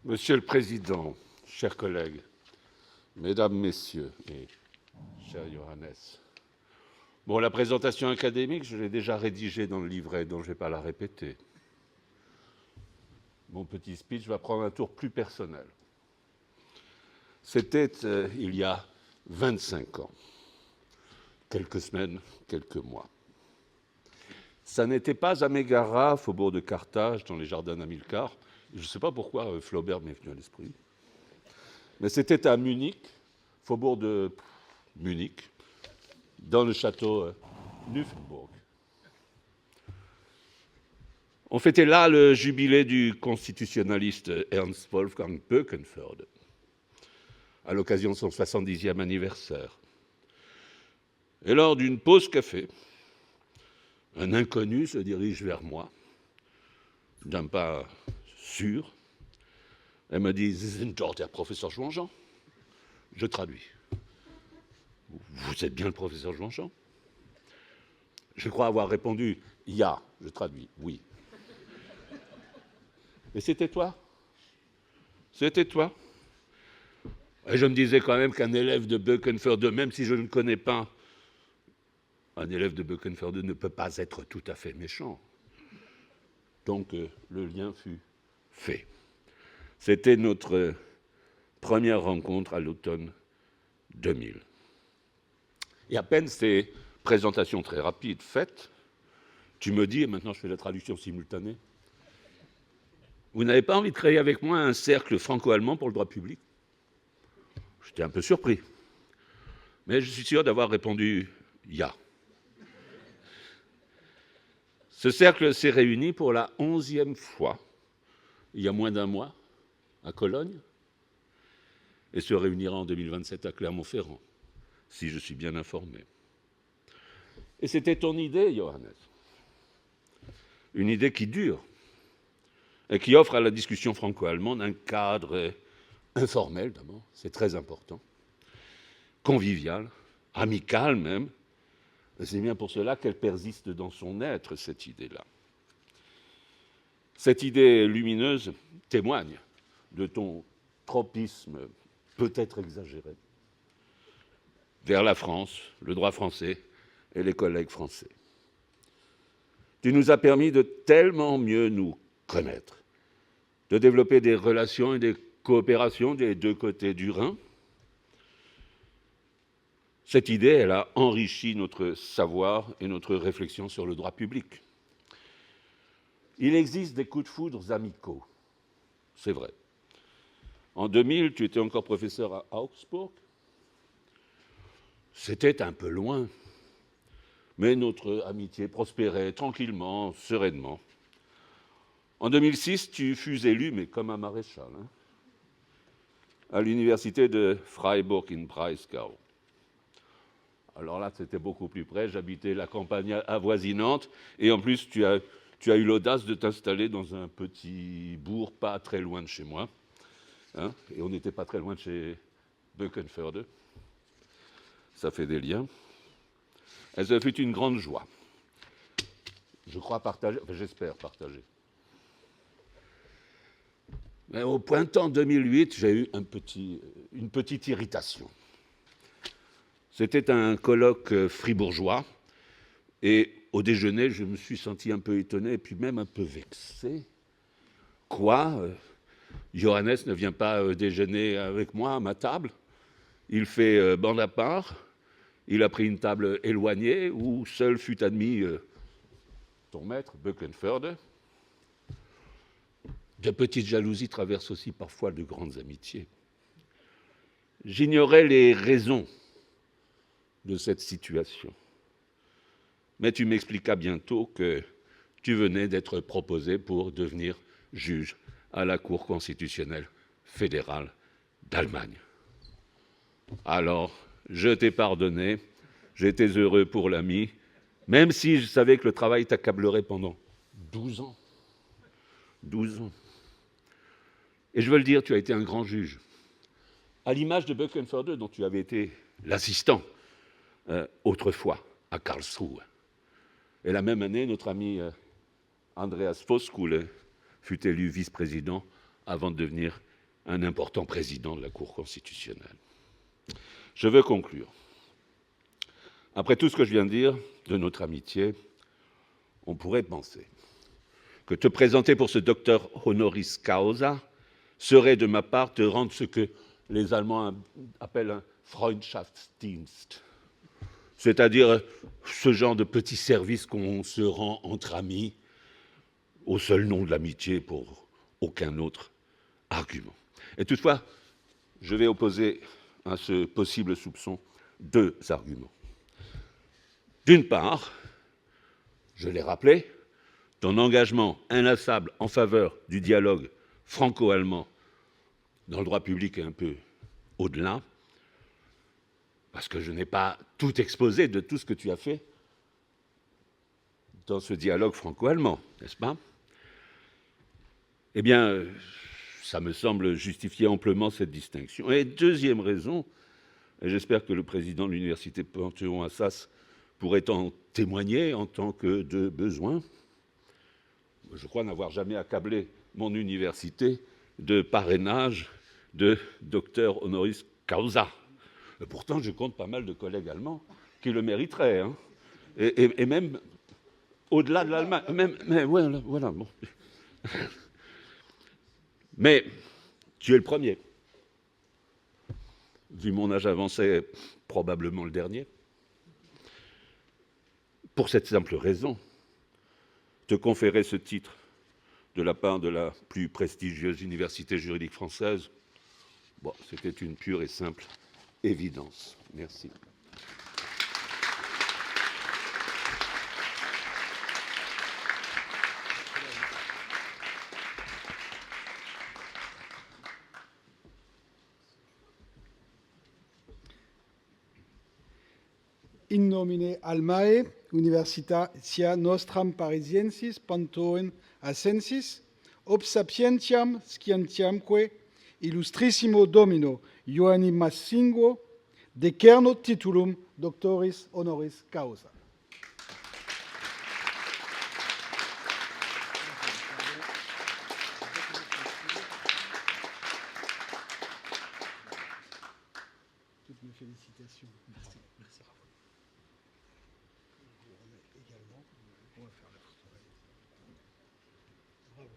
Monsieur le Président, chers collègues, Mesdames, Messieurs et cher Johannes. Bon, la présentation académique, je l'ai déjà rédigée dans le livret, donc je ne vais pas la répéter. Mon petit speech va prendre un tour plus personnel. C'était il y a 25 ans, quelques semaines, quelques mois. Ça n'était pas à Mégara, faubourg de Carthage, dans les jardins d'Hamilcar. Je ne sais pas pourquoi Flaubert m'est venu à l'esprit. Mais c'était à Munich, faubourg de Munich, dans le château Nymphenburg. On fêtait là le jubilé du constitutionnaliste Ernst Wolfgang Böckenförde, à l'occasion de son 70e anniversaire. Et lors d'une pause café, un inconnu se dirige vers moi, d'un pas sûr. Elle me dit « Sie sind doch der Professeur Jouan-Jean ?» Je traduis. « Vous êtes bien le professeur Jouan-Jean ?» Je crois avoir répondu « Ya », je traduis, oui. Et c'était toi? C'était toi? Et je me disais quand même qu'un élève de Böckenförde, même si je ne connais pas, un élève de Böckenförde ne peut pas être tout à fait méchant. Donc le lien fut fait. C'était notre première rencontre à l'automne 2000. Et à peine ces présentations très rapides faites, tu me dis, et maintenant je fais la traduction simultanée, vous n'avez pas envie de créer avec moi un cercle franco-allemand pour le droit public? J'étais un peu surpris. Mais je suis sûr d'avoir répondu « Ya ». Ce cercle s'est réuni pour la 11e fois, il y a moins d'un mois, à Cologne, et se réunira en 2027 à Clermont-Ferrand, si je suis bien informé. Et c'était ton idée, Johannes. Une idée qui dure et qui offre à la discussion franco-allemande un cadre informel d'abord, c'est très important, convivial, amical même. C'est bien pour cela qu'elle persiste dans son être, cette idée-là. Cette idée lumineuse témoigne de ton tropisme peut-être exagéré vers la France, le droit français et les collègues français. Tu nous as permis de tellement mieux nous connaître, de développer des relations et des coopérations des deux côtés du Rhin. Cette idée, elle a enrichi notre savoir et notre réflexion sur le droit public. Il existe des coups de foudre amicaux, c'est vrai. En 2000, tu étais encore professeur à Augsbourg. C'était un peu loin, mais notre amitié prospérait tranquillement, sereinement. En 2006, tu fus élu, mais comme un maréchal, à l'université de Freiburg in Breisgau. Alors là, c'était beaucoup plus près, j'habitais la campagne avoisinante, et en plus, tu as eu l'audace de t'installer dans un petit bourg pas très loin de chez moi, et on n'était pas très loin de chez Böckenförde. Ça fait des liens. Et ça fut une grande joie. Je crois partager, enfin, j'espère partager. Mais au printemps 2008, j'ai eu une petite irritation. C'était un colloque fribourgeois, et au déjeuner, je me suis senti un peu étonné, et puis même un peu vexé. Quoi Johannes ne vient pas déjeuner avec moi à ma table? Il fait bande à part, il a pris une table éloignée, où seul fut admis ton maître, Böckenförde. De petites jalousies traversent aussi parfois de grandes amitiés. J'ignorais les raisons de cette situation. Mais tu m'expliquas bientôt que tu venais d'être proposé pour devenir juge à la Cour constitutionnelle fédérale d'Allemagne. Alors, je t'ai pardonné, j'étais heureux pour l'ami, même si je savais que le travail t'accablerait pendant 12 ans. 12 ans. Et je veux le dire, tu as été un grand juge. À l'image de Böckenförde, dont tu avais été l'assistant autrefois à Karlsruhe. Et la même année, notre ami Andreas Voskuhle fut élu vice-président avant de devenir un important président de la Cour constitutionnelle. Je veux conclure. Après tout ce que je viens de dire de notre amitié, on pourrait penser que te présenter pour ce docteur honoris causa serait de ma part te rendre ce que les Allemands appellent un Freundschaftsdienst, c'est-à-dire ce genre de petit service qu'on se rend entre amis au seul nom de l'amitié pour aucun autre argument. Et toutefois, je vais opposer à ce possible soupçon 2 arguments. D'une part, je l'ai rappelé, ton engagement inlassable en faveur du dialogue franco-allemand dans le droit public et un peu au-delà, parce que je n'ai pas tout exposé de tout ce que tu as fait dans ce dialogue franco-allemand, n'est-ce pas? Eh bien, ça me semble justifier amplement cette distinction. Et deuxième raison, et j'espère que le président de l'université Panthéon-Assas pourrait en témoigner en tant que de besoin. Je crois n'avoir jamais accablé mon université de parrainage de docteur honoris causa. Et pourtant, je compte pas mal de collègues allemands qui le mériteraient, hein. Et même au-delà de l'Allemagne. Mais voilà, bon. Mais tu es le premier. Vu mon âge avancé, probablement le dernier. Pour cette simple raison, te conférer ce titre de la part de la plus prestigieuse université juridique française, bon, c'était une pure et simple évidence. Merci. In nomine Almae, Universitatia Nostram Parisiensis, Panthéon Ascensis, ob sapientiam scientiamque illustrissimo Domino Ioanni Massingo, decerno titulum doctoris honoris causa. Toutes mes félicitations. Merci. Merci. Également, on va faire la photo. Bravo.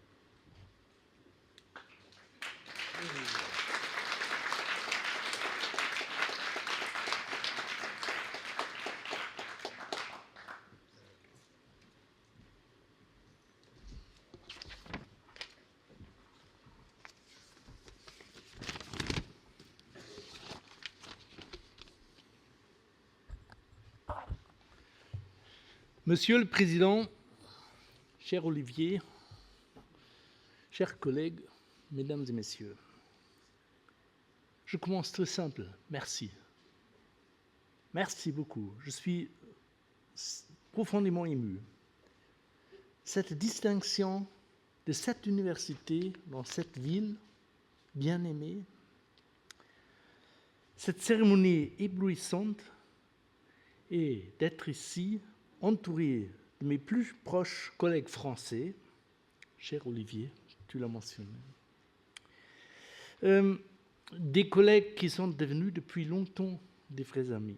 Monsieur le Président, cher Olivier, chers collègues, mesdames et messieurs, je commence très simple. Merci. Merci beaucoup. Je suis profondément ému. Cette distinction de cette université dans cette ville bien aimée, cette cérémonie éblouissante et d'être ici entouré de mes plus proches collègues français, cher Olivier, tu l'as mentionné, des collègues qui sont devenus depuis longtemps des vrais amis,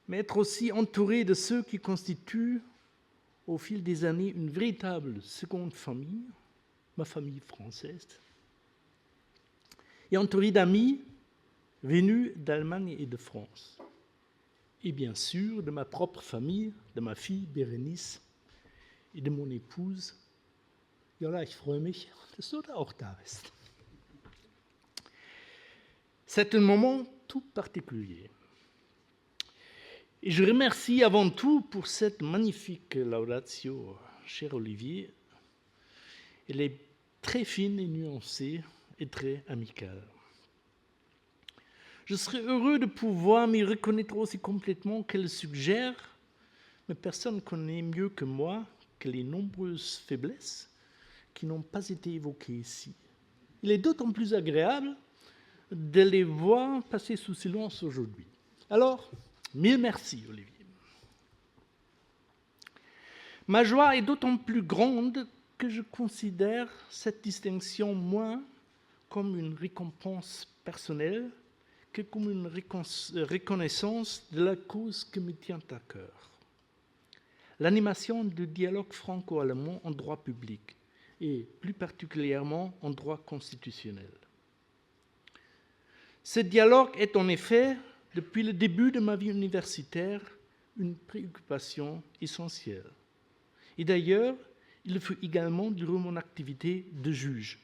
mais être aussi entouré de ceux qui constituent au fil des années une véritable seconde famille, ma famille française, et entouré d'amis venus d'Allemagne et de France. Et bien sûr de ma propre famille, de ma fille Bérénice et de mon épouse. Jolla, ich freue mich, dass du auch da bist. C'est un moment tout particulier. Et je remercie avant tout pour cette magnifique laudatio, cher Olivier. Elle est très fine et nuancée et très amicale. Je serais heureux de pouvoir m'y reconnaître aussi complètement qu'elle suggère, mais personne ne connaît mieux que moi que les nombreuses faiblesses qui n'ont pas été évoquées ici. Il est d'autant plus agréable de les voir passer sous silence aujourd'hui. Alors, mille merci, Olivier. Ma joie est d'autant plus grande que je considère cette distinction moins comme une récompense personnelle que comme une reconnaissance de la cause qui me tient à cœur. L'animation du dialogue franco-allemand en droit public et plus particulièrement en droit constitutionnel. Ce dialogue est en effet, depuis le début de ma vie universitaire, une préoccupation essentielle. Et d'ailleurs, il le fut également durant mon activité de juge.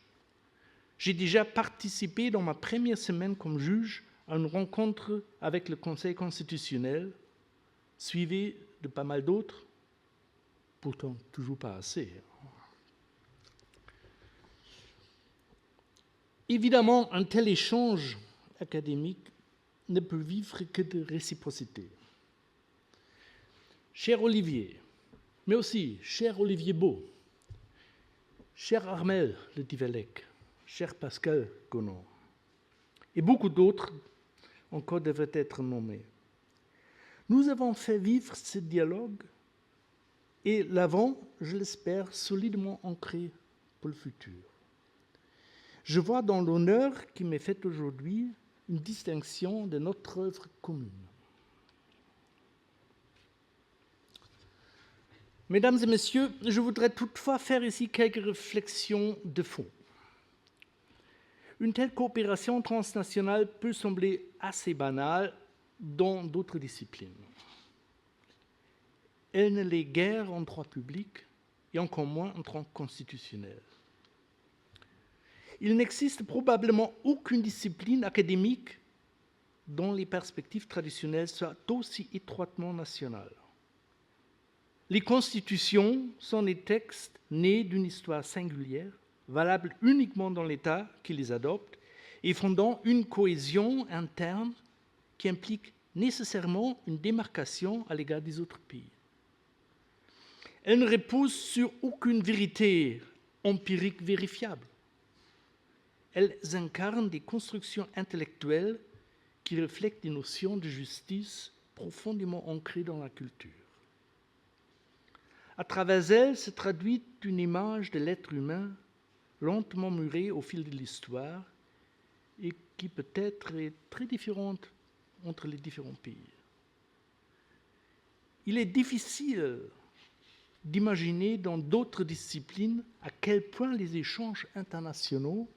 J'ai déjà participé dans ma première semaine comme juge à une rencontre avec le Conseil constitutionnel, suivie de pas mal d'autres, pourtant toujours pas assez. Évidemment, un tel échange académique ne peut vivre que de réciprocité. Cher Olivier, mais aussi cher Olivier Beau, cher Armel Le Tivelec, cher Pascal Gonon, et beaucoup d'autres encore devraient être nommés. Nous avons fait vivre ce dialogue et l'avons, je l'espère, solidement ancré pour le futur. Je vois dans l'honneur qui m'est fait aujourd'hui une distinction de notre œuvre commune. Mesdames et messieurs, je voudrais toutefois faire ici quelques réflexions de fond. Une telle coopération transnationale peut sembler assez banale dans d'autres disciplines. Elle ne l'est guère en droit public et encore moins en droit constitutionnel. Il n'existe probablement aucune discipline académique dont les perspectives traditionnelles soient aussi étroitement nationales. Les constitutions sont des textes nés d'une histoire singulière, valables uniquement dans l'État qui les adopte et fondant une cohésion interne qui implique nécessairement une démarcation à l'égard des autres pays. Elles ne reposent sur aucune vérité empirique vérifiable. Elles incarnent des constructions intellectuelles qui reflètent des notions de justice profondément ancrées dans la culture. À travers elles se traduit une image de l'être humain lentement murée au fil de l'histoire et qui peut-être est très différente entre les différents pays. Il est difficile d'imaginer dans d'autres disciplines à quel point les échanges internationaux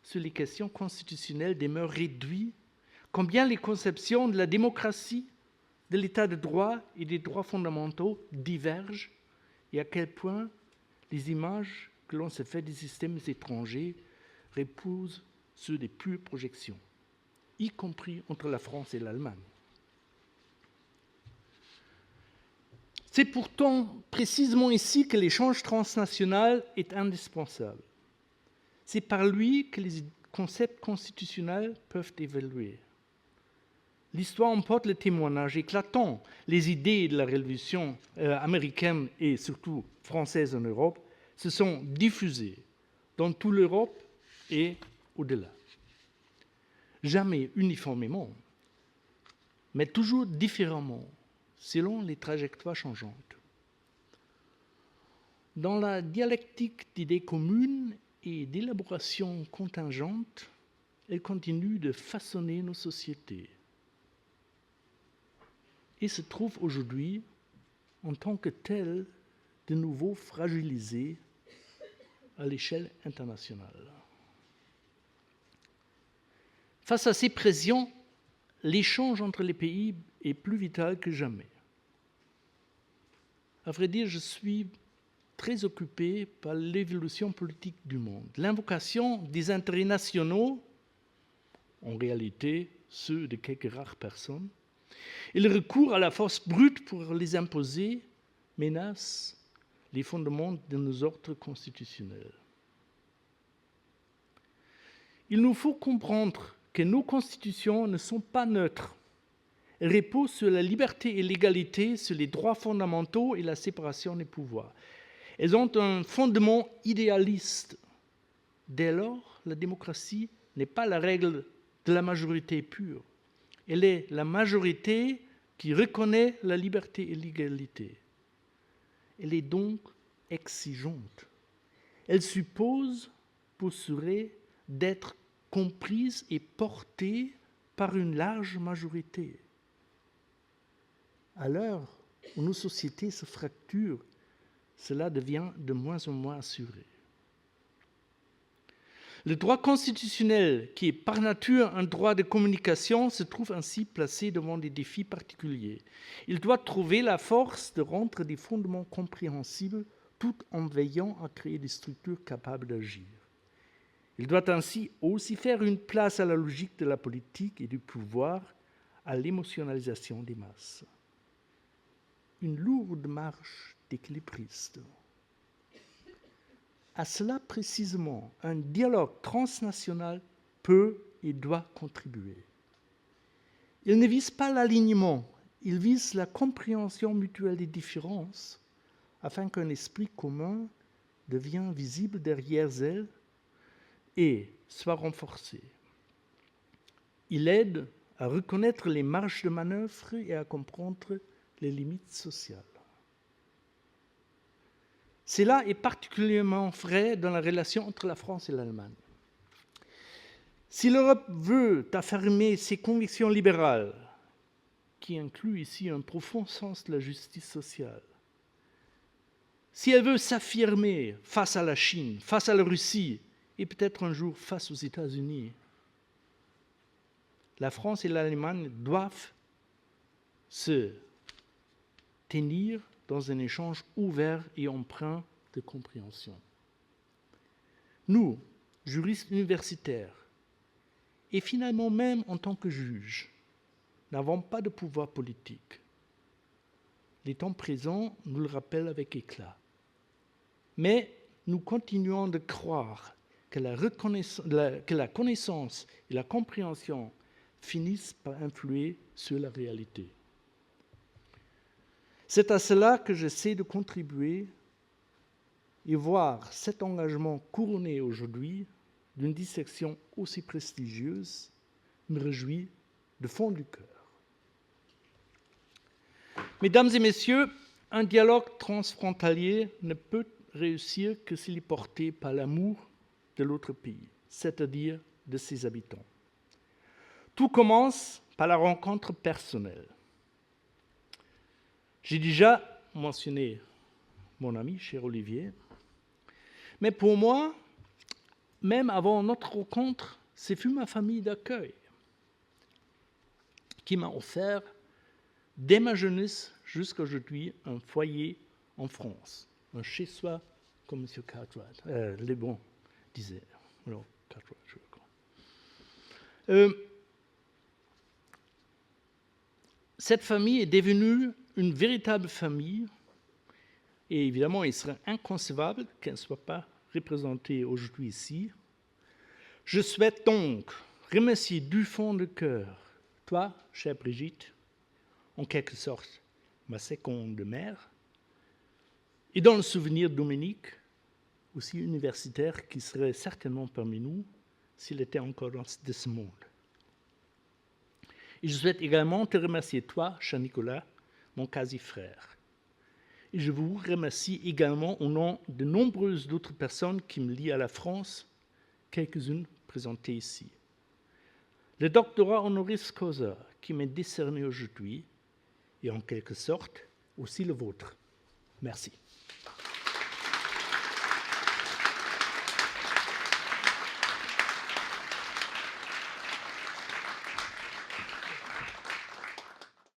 sur les questions constitutionnelles demeurent réduits, combien les conceptions de la démocratie, de l'état de droit et des droits fondamentaux divergent et à quel point les images que l'on se fait des systèmes étrangers reposent sur des pures projections, y compris entre la France et l'Allemagne. C'est pourtant précisément ici que l'échange transnational est indispensable. C'est par lui que les concepts constitutionnels peuvent évoluer. L'histoire emporte le témoignage éclatant. Les idées de la révolution américaine et surtout française en Europe se sont diffusées dans toute l'Europe et au-delà. Jamais uniformément, mais toujours différemment, selon les trajectoires changeantes. Dans la dialectique d'idées communes et d'élaboration contingente, elle continue de façonner nos sociétés et se trouve aujourd'hui, en tant que telle, de nouveau fragilisée à l'échelle internationale. Face à ces pressions, l'échange entre les pays est plus vital que jamais. À vrai dire, je suis très occupé par l'évolution politique du monde. L'invocation des intérêts nationaux, en réalité ceux de quelques rares personnes, et le recours à la force brute pour les imposer menace les fondements de nos ordres constitutionnels. Il nous faut comprendre que nos constitutions ne sont pas neutres. Elles reposent sur la liberté et l'égalité, sur les droits fondamentaux et la séparation des pouvoirs. Elles ont un fondement idéaliste. Dès lors, la démocratie n'est pas la règle de la majorité pure. Elle est la majorité qui reconnaît la liberté et l'égalité. Elle est donc exigeante. Elle suppose, pour assurer, d'être comprise et portée par une large majorité. À l'heure où nos sociétés se fracturent, cela devient de moins en moins assuré. Le droit constitutionnel, qui est par nature un droit de communication, se trouve ainsi placé devant des défis particuliers. Il doit trouver la force de rendre des fondements compréhensibles tout en veillant à créer des structures capables d'agir. Il doit ainsi aussi faire une place à la logique de la politique et du pouvoir, à l'émotionnalisation des masses. Une lourde marche d'équilibriste. À cela précisément, un dialogue transnational peut et doit contribuer. Il ne vise pas l'alignement, il vise la compréhension mutuelle des différences, afin qu'un esprit commun devienne visible derrière elles et soit renforcé. Il aide à reconnaître les marges de manœuvre et à comprendre les limites sociales. Cela est particulièrement vrai dans la relation entre la France et l'Allemagne. Si l'Europe veut affirmer ses convictions libérales, qui incluent ici un profond sens de la justice sociale, si elle veut s'affirmer face à la Chine, face à la Russie, et peut-être un jour face aux États-Unis, la France et l'Allemagne doivent se tenir dans un échange ouvert et empreint de compréhension. Nous, juristes universitaires, et finalement même en tant que juges, n'avons pas de pouvoir politique. Les temps présents nous le rappellent avec éclat. Mais nous continuons de croire que la connaissance et la compréhension finissent par influer sur la réalité. C'est à cela que j'essaie de contribuer et voir cet engagement couronné aujourd'hui d'une dissection aussi prestigieuse me réjouit de fond du cœur. Mesdames et messieurs, un dialogue transfrontalier ne peut réussir que s'il est porté par l'amour de l'autre pays, c'est-à-dire de ses habitants. Tout commence par la rencontre personnelle. J'ai déjà mentionné mon ami, cher Olivier, mais pour moi, même avant notre rencontre, ce fut ma famille d'accueil qui m'a offert, dès ma jeunesse jusqu'à aujourd'hui, un foyer en France, un chez-soi, comme M. Cartwright, les bons disaient. Alors, Cartwright, je crois. Cette famille est devenue une véritable famille, et évidemment, il serait inconcevable qu'elle ne soit pas représentée aujourd'hui ici. Je souhaite donc remercier du fond du cœur, toi, chère Brigitte, en quelque sorte ma seconde mère, et dans le souvenir de Dominique, aussi universitaire, qui serait certainement parmi nous s'il était encore de ce monde. Et je souhaite également te remercier, toi, cher Nicolas, mon quasi-frère. Et je vous remercie également au nom de nombreuses autres personnes qui me lient à la France, quelques-unes présentées ici. Le doctorat honoris causa qui m'est décerné aujourd'hui est en quelque sorte aussi le vôtre. Merci.